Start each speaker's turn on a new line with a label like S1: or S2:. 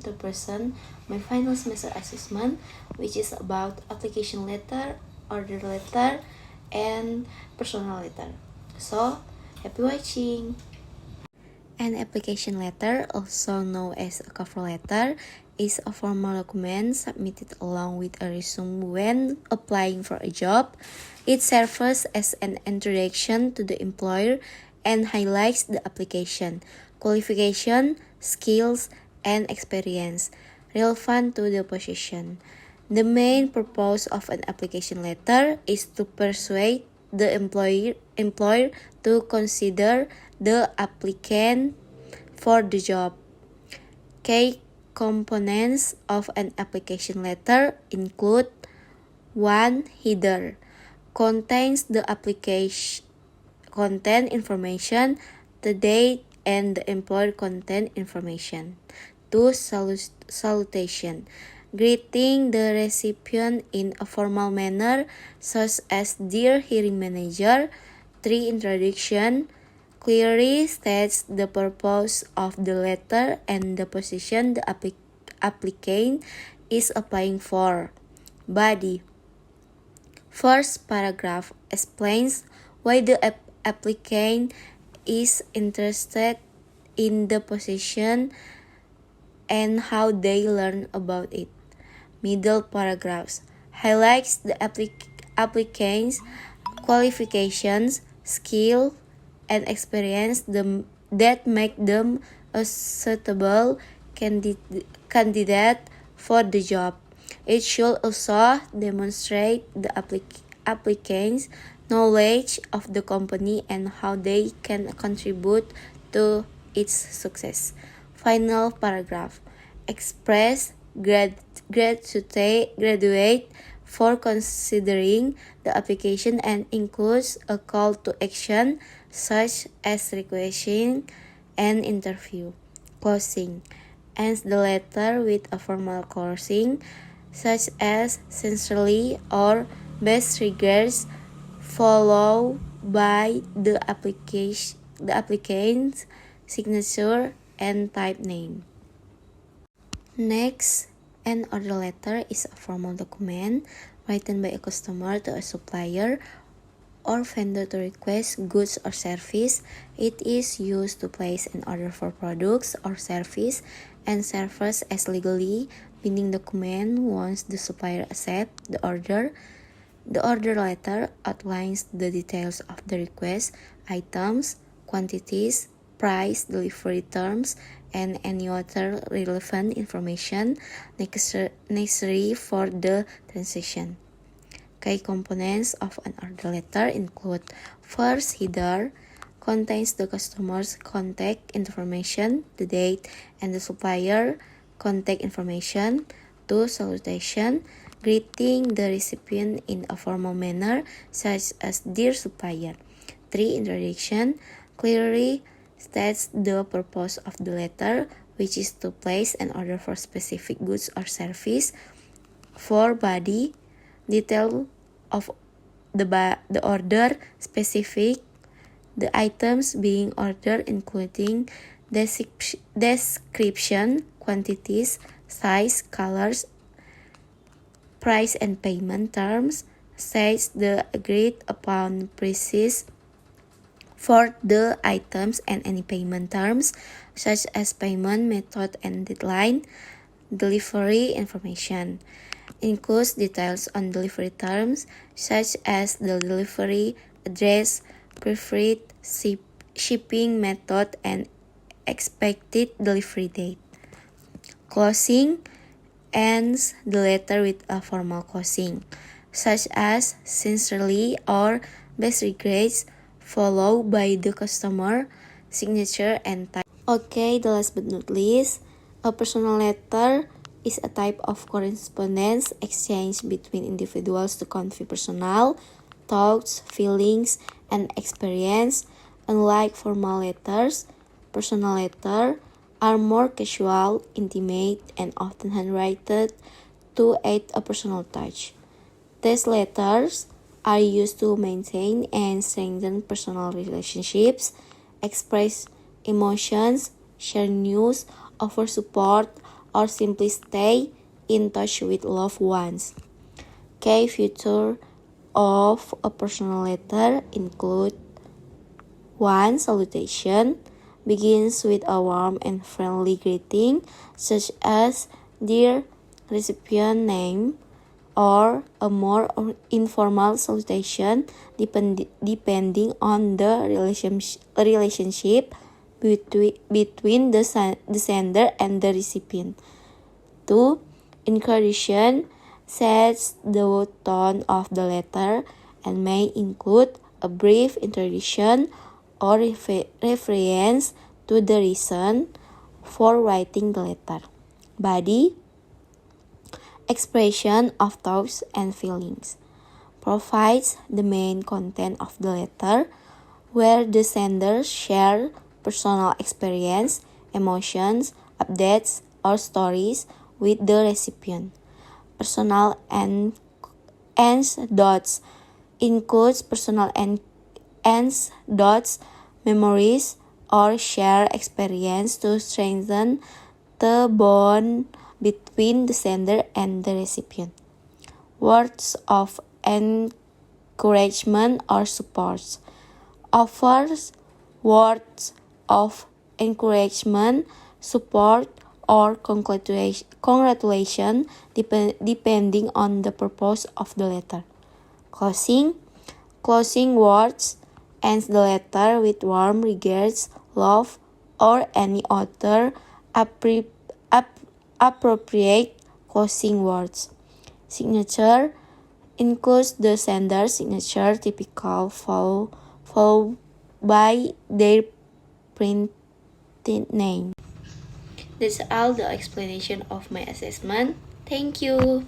S1: to present my final semester assessment, which is about application letter, order letter, and personal letter. So, happy watching! An application letter, also known as a cover letter, is a formal document submitted along with a resume when applying for a job. It serves as an introduction to the employer and highlights the application, qualification, skills, and experience relevant to the position. The main purpose of an application letter is to persuade the employer to consider the applicant for the job. Key components of an application letter include 1. Header contains the application content information, the date, and the employer content information. 2. Salutation greeting the recipient in a formal manner, such as Dear Hiring Manager. 3. Introduction clearly states the purpose of the letter and the position the applicant is applying for. Body first paragraph explains why the applicant is interested in the position and how they learn about it. Middle paragraphs highlights the applicant's qualifications, skill, and experience that make them a suitable candidate for the job. It should also demonstrate the applicant's knowledge of the company and how they can contribute to its success. Final paragraph express gratitude for considering the application and includes a call to action such as requesting an interview. Closing ends the letter with a formal closing such as sincerely or best regards, followed by the applicant's signature and type name. Next, an order letter is a formal document written by a customer to a supplier or vendor to request goods or service. It is used to place an order for products or service and serves as legally binding document once the supplier accepts the order. The order letter outlines the details of the request, items, quantities, price, delivery terms, and any other relevant information necessary for the transaction. Key components of an order letter include: first, header contains the customer's contact information, the date, and the supplier contact information. 2. Salutation greeting the recipient in a formal manner, such as Dear Supplier. 3. Introduction clearly states the purpose of the letter, which is to place an order for specific goods or service. 4. Body detail of the order, specific the items being ordered, including description, quantities, size, colors, price, and payment terms. Says the agreed upon prices for the items and any payment terms, such as payment method and deadline. Delivery information includes details on delivery terms, such as the delivery address, preferred shipping method, and expected delivery date. Closing ends the letter with a formal closing, such as sincerely or best regards, followed by the customer signature and type. Okay, the last but not least, a personal letter is a type of correspondence exchange between individuals to convey personal thoughts, feelings, and experience. Unlike formal letters, personal letters are more casual, intimate, and often handwritten to add a personal touch. These letters are used to maintain and strengthen personal relationships, express emotions, share news, offer support, or simply stay in touch with loved ones. Key features of a personal letter include 1. Salutation begins with a warm and friendly greeting such as "Dear recipient name," or a more informal salutation depending on the relationship between the sender and the recipient. 2. Introduction sets the tone of the letter and may include a brief introduction or reference to the reason for writing the letter. Body expression of thoughts and feelings provides the main content of the letter, where the sender shares personal experience, emotions, updates, or stories with the recipient. Personal anecdotes includes personal anecdotes, memories, or shared experience to strengthen the bond between the sender and the recipient. Words of encouragement or support offers words of encouragement, support, or congratulation depending on the purpose of the letter. Closing words ends the letter with warm regards, love, or any other appropriate closing words. Signature includes the sender's signature, typical followed by their printed name. That's all the explanation of my assessment. Thank you.